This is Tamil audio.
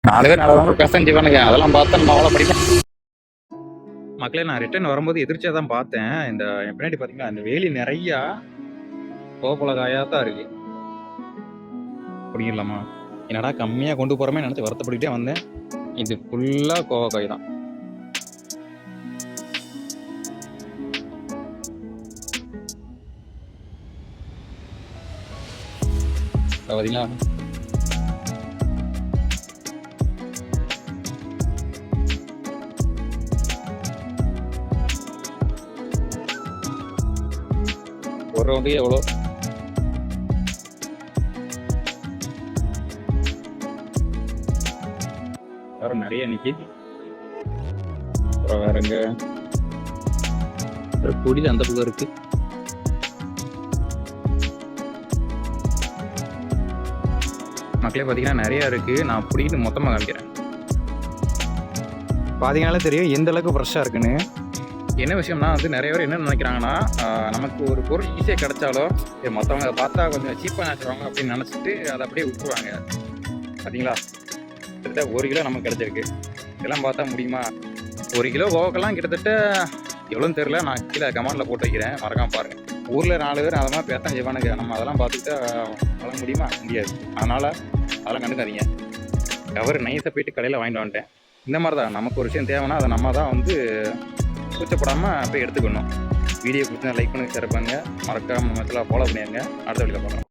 4 பேர் நல்லா பேசஞ்சு பண்ணுங்க, அதெல்லாம் பார்த்தா நம்ம அவ்வளோ படிப்போம். மக்களே, நான் ரிட்டர்ன் வரும்போது எதிர்ச்சியாக தான் பார்த்தேன். இந்த என் பின்னாடி பார்த்தீங்கன்னா இந்த வேலி நிறையா கோவப்பழகாயாக தான் இருக்கு. பிடிக்கலாமா? என்னடா கம்மியாக கொண்டு போகிறோமே நினச்சி வருத்தப்பட்டுக்கிட்டே வந்தேன். இது ஃபுல்லாக கோவக்காய் தான். பார்த்தீங்களா? ஒரு ரவுண்டு எவ்வளோ? வேற நிறைய இன்னைக்கு. அப்புறம் வேறங்க குடியில் அந்த பக்கம் இருக்கு. மக்களே பார்த்தீங்கன்னா நிறையா இருக்குது. நான் பிடிக்கிட்டு மொத்தமாக காமிக்கிறேன். பார்த்தீங்கனாலே தெரியும் எந்த அளவுக்கு ஃப்ரெஷ்ஷாக இருக்குன்னு. என்ன விஷயம்னா வந்து நிறைய பேர் என்ன நினைக்கிறாங்கன்னா, நமக்கு ஒரு பொருள் ஈஸியாக கிடைச்சாலும் மற்றவங்க அதை பார்த்தா கொஞ்சம் சீப்பாக நினச்சிருவாங்க அப்படின்னு நினச்சிட்டு அதை அப்படியே விட்டுருவாங்க. பார்த்தீங்களா, கிட்டத்தட்ட 1 கிலோ நமக்கு கிடச்சிருக்கு. இதெல்லாம் பார்த்தா முடியுமா? 1 கிலோ கோவக்கெல்லாம் கிட்டத்தட்ட எவ்வளோன்னு தெரில. நான் கீழே கமெண்டில் போட்டு வைக்கிறேன், மறக்காமல் பாருங்கள். ஊரில் 4 பேர் அதை மாதிரி பேச செய்வானுங்க. நம்ம அதெல்லாம் பார்த்துக்கிட்டா வளர முடியுமா? முடியாது. அதனால் அதெல்லாம் கண்டுக்காதீங்க. கவர் நைஸாக போயிட்டு கடையில் வாங்கிட்டு வந்துட்டேன். இந்த மாதிரி தான் நமக்கு ஒரு விஷயம் தேவைன்னா அதை நம்ம தான் வந்து கூச்சப்படாமல் போய் எடுத்துக்கணும். வீடியோ பிடிச்சா லைக் பண்ணுங்கள், ஷேர் பண்ணுங்கள், மறக்காமல் நம்ம ஃபாலோ பண்ணிடுங்க. அடுத்த வீடியோவில் பார்க்கலாம்.